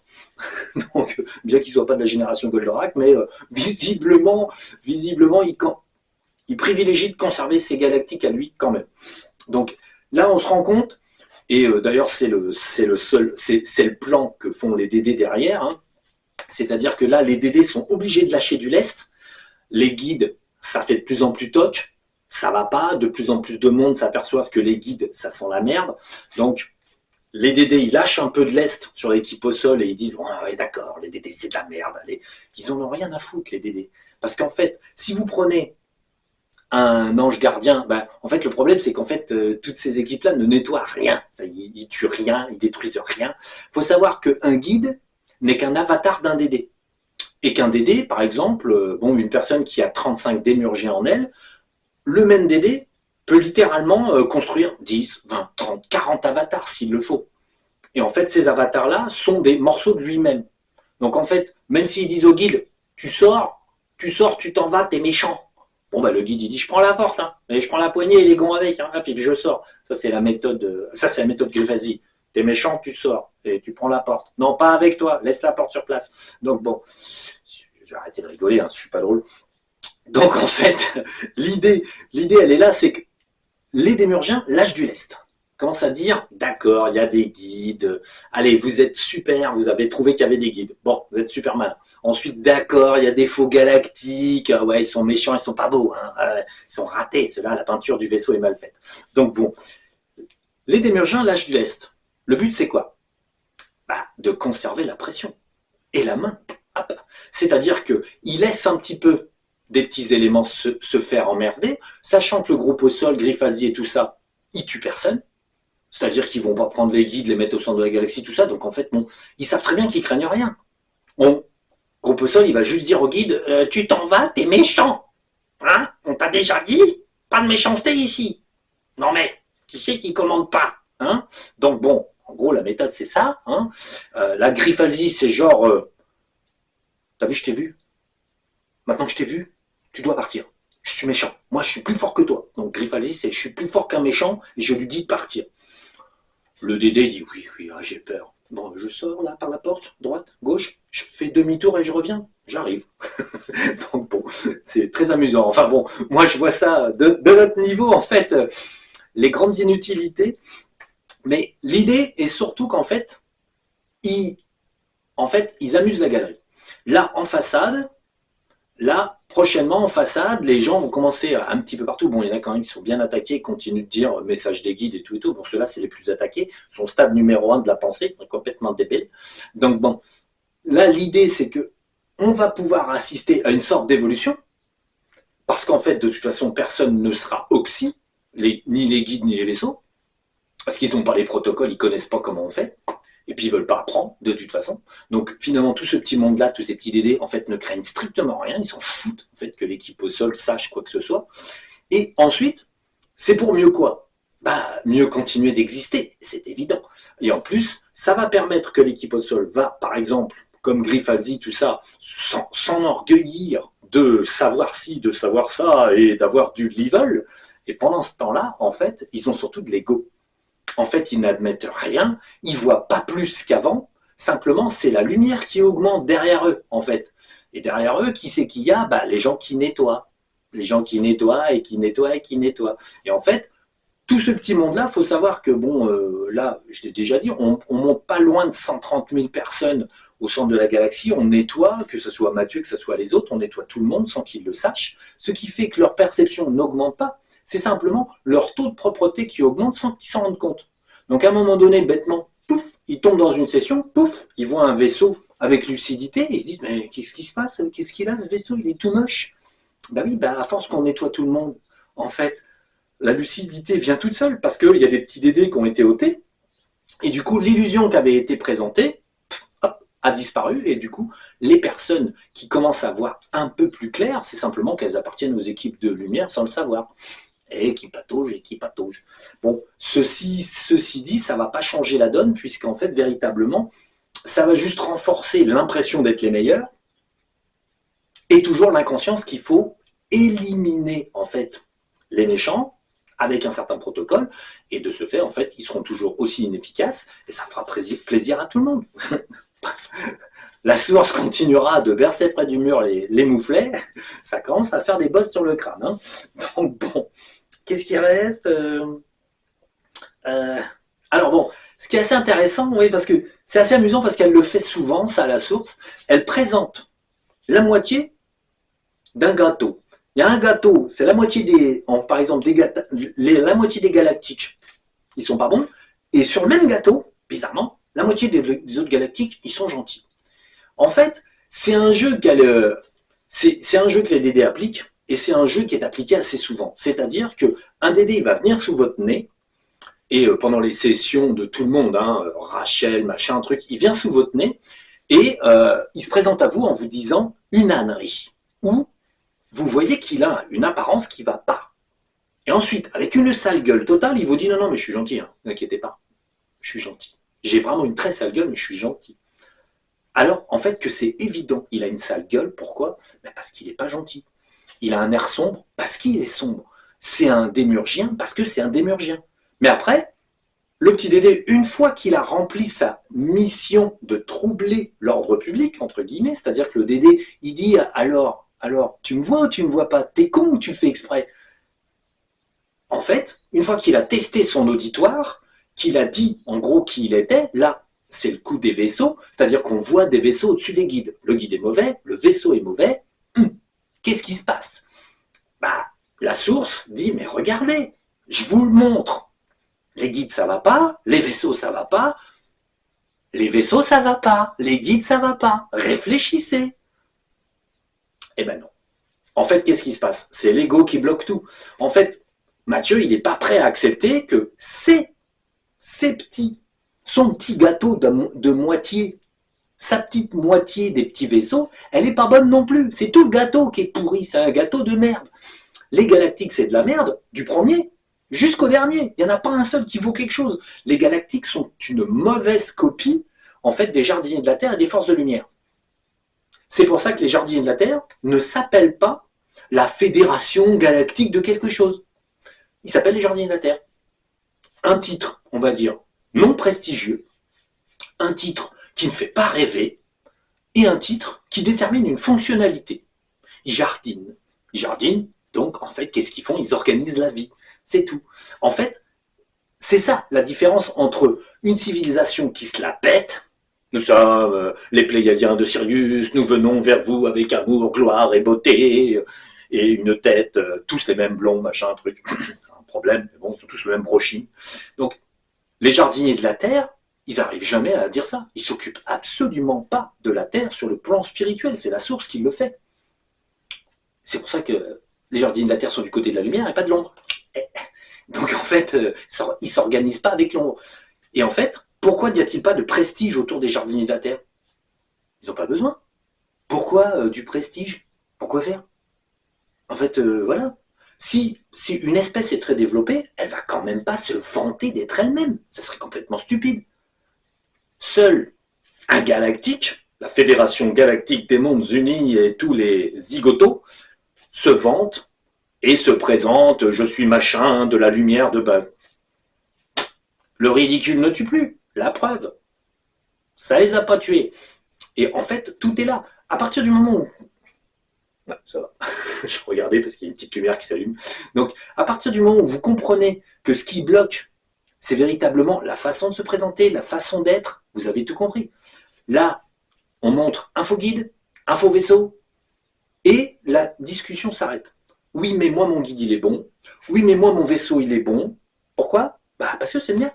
Donc, bien qu'ils ne soient pas de la génération Goldorak, mais visiblement, il privilégie de conserver ses galactiques à lui quand même. Donc là, on se rend compte, et d'ailleurs c'est le plan que font les DD derrière, hein. C'est-à-dire que là, les DD sont obligés de lâcher du lest, les guides, ça fait de plus en plus toc, ça va pas, de plus en plus de monde s'aperçoivent que les guides, ça sent la merde, donc les DD, ils lâchent un peu de lest sur l'équipe au sol et ils disent oh, ouais, d'accord, les DD, c'est de la merde. Ils en ont rien à foutre, les DD. Parce qu'en fait, si vous prenez un ange gardien, bah, en fait, le problème, c'est qu'en fait, toutes ces équipes-là ne nettoient rien. Ils tuent rien, ils détruisent rien. Il faut savoir qu'un guide n'est qu'un avatar d'un DD. Et qu'un DD, par exemple, bon, une personne qui a 35 démurgiens en elle, le même DD peut littéralement construire 10, 20, 30, 40 avatars s'il le faut. Et en fait, ces avatars-là sont des morceaux de lui-même. Donc en fait, même s'ils disent au guide, tu sors, tu t'en vas, t'es méchant. Bon, bah, le guide, il dit, je prends la porte, hein, et je prends la poignée et les gonds avec, hein, et puis je sors. Ça, c'est la méthode, Griffasi. T'es méchant, tu sors, et tu prends la porte. Non, pas avec toi, laisse la porte sur place. Donc bon, je vais arrêter de rigoler, hein, je suis pas drôle. Donc en fait, l'idée, elle est là, c'est que les démurgiens lâchent du lest. Commencent à dire, d'accord, il y a des guides, allez, vous êtes super, vous avez trouvé qu'il y avait des guides. Bon, vous êtes super malin. Ensuite, d'accord, il y a des faux galactiques, ouais, ils sont méchants, ils sont pas beaux, hein. Ils sont ratés, ceux-là, la peinture du vaisseau est mal faite. Donc bon, les démurgiens lâchent du lest. Le but, c'est quoi? Bah, de conserver la pression et la main. C'est-à-dire qu'ils laissent un petit peu des petits éléments se faire emmerder, sachant que le groupe au sol, Griffalzi et tout ça, ils tuent personne. C'est-à-dire qu'ils vont pas prendre les guides, les mettre au centre de la galaxie, tout ça. Donc en fait, bon, ils savent très bien qu'ils craignent rien. Groupe au sol, il va juste dire au guide, tu t'en vas, t'es méchant. Hein? On t'a déjà dit, pas de méchanceté ici. Non mais, qui c'est qui commande pas, hein? Donc bon, en gros, la méthode, c'est ça. Hein. La Griffalzi, c'est genre, t'as vu, je t'ai vu. Maintenant que je t'ai vu, tu dois partir. Je suis méchant. Moi, je suis plus fort que toi. Donc Griffalzi, c'est je suis plus fort qu'un méchant et je lui dis de partir. Le Dédé dit oui, j'ai peur. Bon, je sors là par la porte, droite, gauche, je fais demi-tour et je reviens. J'arrive. Donc bon, c'est très amusant. Enfin bon, moi je vois ça de notre niveau, en fait, les grandes inutilités. Mais l'idée est surtout qu'en fait, ils amusent la galerie. Là, en façade, là, prochainement, en façade, les gens vont commencer un petit peu partout. Bon, il y en a quand même qui sont bien attaqués, continuent de dire message des guides et tout et tout. Bon, ceux-là, c'est les plus attaqués. Son stade numéro 1 de la pensée, c'est complètement débile. Donc bon, là, l'idée, c'est que on va pouvoir assister à une sorte d'évolution, parce qu'en fait, de toute façon, personne ne sera oxy, ni les guides, ni les vaisseaux, parce qu'ils n'ont pas les protocoles, ils ne connaissent pas comment on fait. Et puis ils veulent pas apprendre de toute façon. Donc finalement tout ce petit monde-là, tous ces petits dédés, en fait ne craignent strictement rien, ils s'en foutent en fait que l'équipe au sol sache quoi que ce soit. Et ensuite, c'est pour mieux quoi? Bah mieux continuer d'exister, c'est évident. Et en plus, ça va permettre que l'équipe au sol va, par exemple, comme Griffalzi, tout ça, s'enorgueillir de savoir ci, de savoir ça, et d'avoir du level. Et pendant ce temps-là, en fait, ils ont surtout de l'ego. En fait, ils n'admettent rien, ils voient pas plus qu'avant, simplement c'est la lumière qui augmente derrière eux, en fait. Et derrière eux, qui c'est qu'il y a? Bah, les gens qui nettoient. Les gens qui nettoient et qui nettoient et qui nettoient. Et en fait, tout ce petit monde-là, il faut savoir que, bon, là, je t'ai déjà dit, on monte pas loin de 130 000 personnes au centre de la galaxie, on nettoie, que ce soit Mathieu, que ce soit les autres, on nettoie tout le monde sans qu'ils le sachent, ce qui fait que leur perception n'augmente pas, c'est simplement leur taux de propreté qui augmente sans qu'ils s'en rendent compte. Donc à un moment donné, bêtement, pouf, ils tombent dans une session, pouf, ils voient un vaisseau avec lucidité, ils se disent, mais qu'est-ce qui se passe? Qu'est-ce qu'il a ce vaisseau? Il est tout moche. Ben oui, ben à force qu'on nettoie tout le monde, en fait, la lucidité vient toute seule, parce qu'il y a des petits dédés qui ont été ôtés, et du coup, l'illusion qui avait été présentée, hop, a disparu, et du coup, les personnes qui commencent à voir un peu plus clair, c'est simplement qu'elles appartiennent aux équipes de lumière sans le savoir. Et qui patauge. Bon, ceci dit, ça ne va pas changer la donne, puisqu'en fait, véritablement, ça va juste renforcer l'impression d'être les meilleurs, et toujours l'inconscience qu'il faut éliminer, en fait, les méchants, avec un certain protocole, et de ce fait, en fait, ils seront toujours aussi inefficaces, et ça fera plaisir à tout le monde. La source continuera de bercer près du mur les mouflets, ça commence à faire des bosses sur le crâne. Hein. Donc bon, qu'est-ce qui reste Alors bon, ce qui est assez intéressant, oui, parce que c'est assez amusant parce qu'elle le fait souvent, ça, à la source, elle présente la moitié d'un gâteau. Il y a un gâteau, c'est la moitié par exemple, la moitié des galactiques, ils sont pas bons, et sur le même gâteau, bizarrement, la moitié des autres galactiques, ils sont gentils. En fait, c'est un jeu c'est un jeu que les DD appliquent, Et c'est un jeu qui est appliqué assez souvent. C'est-à-dire qu'un des dés va venir sous votre nez, et pendant les sessions de tout le monde, hein, Rachel, machin, truc, il vient sous votre nez, et il se présente à vous en vous disant une ânerie, ou vous voyez qu'il a une apparence qui ne va pas. Et ensuite, avec une sale gueule totale, il vous dit non, non, mais je suis gentil, hein, ne vous inquiétez pas, je suis gentil. J'ai vraiment une très sale gueule, mais je suis gentil. Alors, en fait, que c'est évident, il a une sale gueule, pourquoi? Ben parce qu'il n'est pas gentil. Il a un air sombre, parce qu'il est sombre. C'est un démurgien, parce que c'est un démurgien. Mais après, le petit Dédé, une fois qu'il a rempli sa mission de troubler l'ordre public, entre guillemets, c'est-à-dire que le Dédé, il dit alors, tu me vois ou tu me vois pas? T'es con ou tu fais exprès? En fait, une fois qu'il a testé son auditoire, qu'il a dit en gros qui il était, là, c'est le coup des vaisseaux, c'est-à-dire qu'on voit des vaisseaux au-dessus des guides. Le guide est mauvais, le vaisseau est mauvais. Qu'est-ce qui se passe? Bah, la source dit, mais regardez, je vous le montre. Les guides, ça va pas, les vaisseaux, ça va pas, les vaisseaux, ça va pas, les guides, ça va pas. Réfléchissez. Eh ben non. En fait, qu'est-ce qui se passe? C'est l'ego qui bloque tout. En fait, Mathieu, il n'est pas prêt à accepter que son petit gâteau de moitié, sa petite moitié des petits vaisseaux, elle n'est pas bonne non plus. C'est tout le gâteau qui est pourri, c'est un gâteau de merde. Les galactiques, c'est de la merde, du premier jusqu'au dernier. Il n'y en a pas un seul qui vaut quelque chose. Les galactiques sont une mauvaise copie, en fait, des jardiniers de la Terre et des forces de lumière. C'est pour ça que les jardiniers de la Terre ne s'appellent pas la Fédération galactique de quelque chose. Ils s'appellent les jardiniers de la Terre. Un titre, on va dire, non prestigieux, un titre qui ne fait pas rêver, et un titre qui détermine une fonctionnalité. Ils jardinent. Ils jardinent, donc en fait, qu'est-ce qu'ils font? Ils organisent la vie. C'est tout. En fait, c'est ça la différence entre une civilisation qui se la pète, nous sommes les Pléiadiens de Sirius, nous venons vers vous avec amour, gloire et beauté, et une tête, tous les mêmes blonds, machin, truc. Un problème, mais bon, ils sont tous le même brushing. Donc, les jardiniers de la Terre, ils n'arrivent jamais à dire ça. Ils ne s'occupent absolument pas de la Terre sur le plan spirituel. C'est la source qui le fait. C'est pour ça que les jardiniers de la Terre sont du côté de la lumière et pas de l'ombre. Donc en fait, ils ne s'organisent pas avec l'ombre. Et en fait, pourquoi n'y a-t-il pas de prestige autour des jardiniers de la Terre? Ils n'ont pas besoin. Pourquoi du prestige? Pourquoi faire? En fait, voilà. Si une espèce est très développée, elle va quand même pas se vanter d'être elle-même. Ça serait complètement stupide. Seul un galactique, la Fédération galactique des mondes unis et tous les zigotos, se vantent et se présentent, je suis machin de la lumière de base. Le ridicule ne tue plus, la preuve. Ça les a pas tués. Et en fait, tout est là. À partir du moment où... Ouais, ça va. Je regardais parce qu'il y a une petite lumière qui s'allume. Donc, à partir du moment où vous comprenez que ce qui bloque, c'est véritablement la façon de se présenter, la façon d'être, vous avez tout compris. Là, on montre un faux guide, un faux vaisseau, et la discussion s'arrête. Oui, mais moi, mon guide, il est bon. Oui, mais moi, mon vaisseau, il est bon. Pourquoi? Bah, parce que c'est le mien.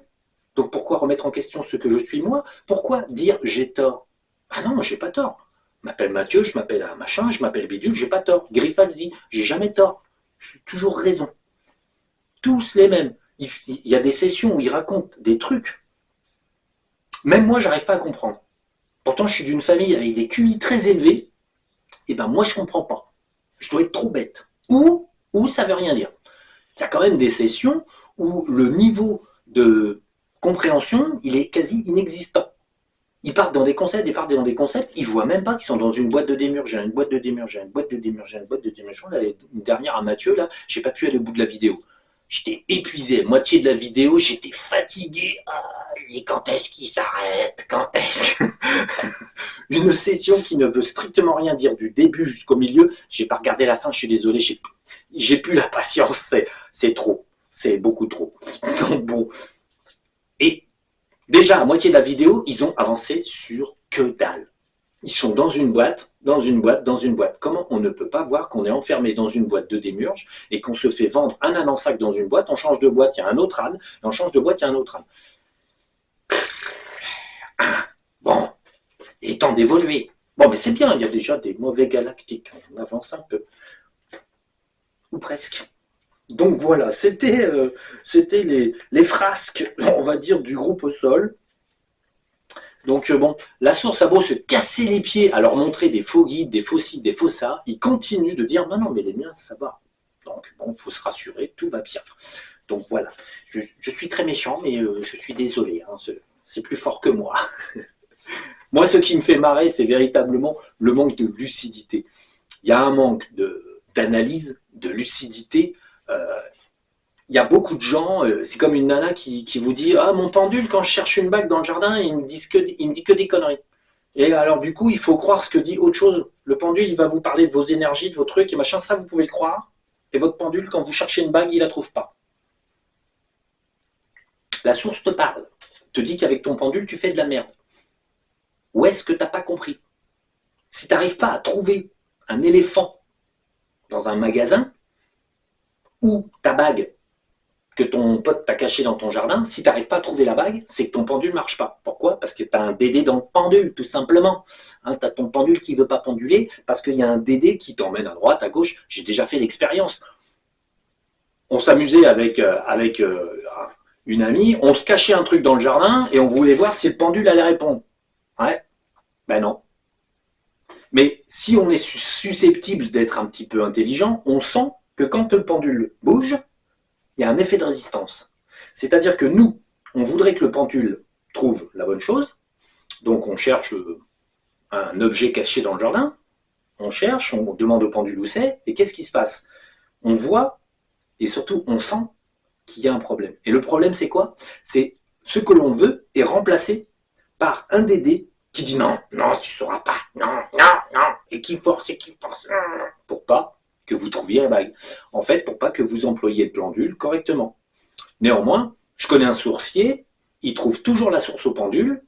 Donc, pourquoi remettre en question ce que je suis moi? Pourquoi dire j'ai tort? Ah non, moi, j'ai pas tort. Je m'appelle Mathieu, je m'appelle un machin, je m'appelle Bidule, j'ai pas tort. Griffalzi, j'ai jamais tort. J'ai toujours raison. Tous les mêmes. Il y a des sessions où ils racontent des trucs. Même moi, j'arrive pas à comprendre. Pourtant, je suis d'une famille avec des QI très élevés. Et ben moi, je comprends pas. Je dois être trop bête. Ou ça veut rien dire. Il y a quand même des sessions où le niveau de compréhension, il est quasi inexistant. Ils partent dans des concepts, ils voient même pas qu'ils sont dans une boîte de démurgien, une boîte de démurgien. Là, une dernière à Mathieu, là, j'ai pas pu aller au bout de la vidéo. J'étais épuisé, moitié de la vidéo, j'étais fatigué. Ah, et quand est-ce qu'il s'arrête? Quand est-ce que... Une session qui ne veut strictement rien dire du début jusqu'au milieu. J'ai pas regardé la fin, je suis désolé, j'ai plus la patience, c'est trop. C'est beaucoup trop. Donc bon. Et déjà, à moitié de la vidéo, ils ont avancé sur que dalle. Ils sont dans une boîte. Comment on ne peut pas voir qu'on est enfermé dans une boîte de démurge et qu'on se fait vendre un âne en sac dans une boîte, on change de boîte, il y a un autre âne, et on change de boîte, il y a un autre âne. Bon, il est temps d'évoluer. Bon, mais c'est bien, il y a déjà des mauvais galactiques, on avance un peu. ou presque. Donc voilà, c'était les frasques, on va dire, du groupe au sol. Donc bon, la source a beau se casser les pieds à leur montrer des faux guides, des faux ci, des faux ça, ils continuent de dire non, non, mais les miens, ça va. Donc bon, il faut se rassurer, tout va bien. Donc voilà, je suis très méchant, mais je suis désolé, hein, c'est plus fort que moi. Moi, ce qui me fait marrer, c'est véritablement le manque de lucidité. Il y a un manque d'analyse, de lucidité. Il y a beaucoup de gens, c'est comme une nana qui vous dit « Ah, mon pendule, quand je cherche une bague dans le jardin, il me dit que des conneries. » Et alors du coup, il faut croire ce que dit autre chose. Le pendule, il va vous parler de vos énergies, de vos trucs, et machin, ça vous pouvez le croire. Et votre pendule, quand vous cherchez une bague, il la trouve pas. La source te parle, te dit qu'avec ton pendule, tu fais de la merde. Où est-ce que tu n'as pas compris? Si tu n'arrives pas à trouver un éléphant dans un magasin, ou ta bague que ton pote t'a caché dans ton jardin, si tu n'arrives pas à trouver la bague, c'est que ton pendule ne marche pas. Pourquoi? Parce que tu as un dédé dans le pendule, tout simplement. Hein, tu as ton pendule qui ne veut pas penduler parce qu'il y a un dédé qui t'emmène à droite, à gauche. J'ai déjà fait l'expérience. On s'amusait avec une amie, on se cachait un truc dans le jardin et on voulait voir si le pendule allait répondre. Ouais, ben non. Mais si on est susceptible d'être un petit peu intelligent, on sent que quand le pendule bouge, il y a un effet de résistance. C'est-à-dire que nous, on voudrait que le pendule trouve la bonne chose, donc on cherche un objet caché dans le jardin, on cherche, on demande au pendule où c'est, et qu'est-ce qui se passe? On voit, et surtout on sent qu'il y a un problème. Et le problème c'est quoi? C'est ce que l'on veut est remplacé par un dédé qui dit non, non, tu ne sauras pas, non, non, non, et qui force, pour pas que vous trouviez la bague. En fait, pour pas que vous employiez le pendule correctement. Néanmoins, je connais un sourcier, il trouve toujours la source au pendule,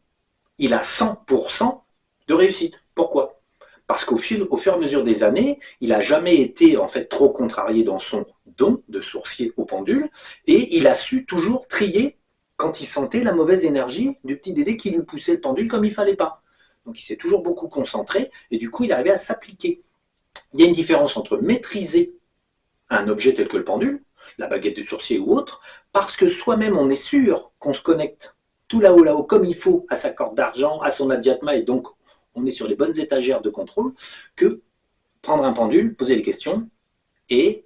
il a 100% de réussite. Pourquoi? Parce au fur et à mesure des années, il n'a jamais été en fait trop contrarié dans son don de sourcier au pendule, et il a su toujours trier quand il sentait la mauvaise énergie du petit dédé qui lui poussait le pendule comme il ne fallait pas. Donc il s'est toujours beaucoup concentré, et du coup il arrivait à s'appliquer. Il y a une différence entre maîtriser un objet tel que le pendule, la baguette de sourcier ou autre, parce que soi-même on est sûr qu'on se connecte tout là-haut, comme il faut, à sa corde d'argent, à son adhyatma, et donc on est sur les bonnes étagères de contrôle, que prendre un pendule, poser les questions, et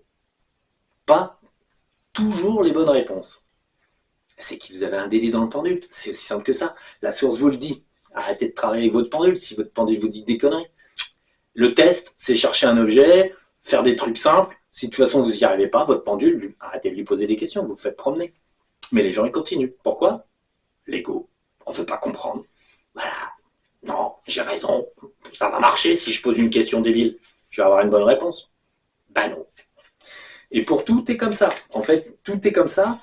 pas toujours les bonnes réponses. C'est que vous avez un dédé dans le pendule, c'est aussi simple que ça. La source vous le dit, arrêtez de travailler avec votre pendule si votre pendule vous dit des conneries. Le test, c'est chercher un objet, faire des trucs simples. Si de toute façon vous n'y arrivez pas, votre pendule, arrêtez de lui poser des questions, vous vous faites promener. Mais les gens, ils continuent. Pourquoi? L'ego. On ne veut pas comprendre. Voilà. Non, j'ai raison. Ça va marcher si je pose une question débile. Je vais avoir une bonne réponse. Ben non. Et pour tout est comme ça. En fait, tout est comme ça.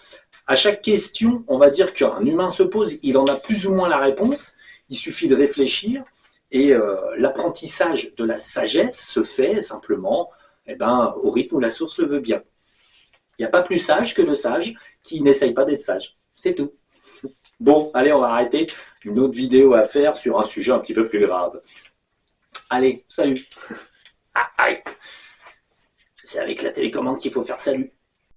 À chaque question, on va dire qu'un humain se pose, il en a plus ou moins la réponse. Il suffit de réfléchir. Et l'apprentissage de la sagesse se fait simplement au rythme où la source le veut bien. Il n'y a pas plus sage que le sage qui n'essaye pas d'être sage. C'est tout. Bon, allez, on va arrêter. Une autre vidéo à faire sur un sujet un petit peu plus grave. Allez, salut. Ah, aïe. C'est avec la télécommande qu'il faut faire salut.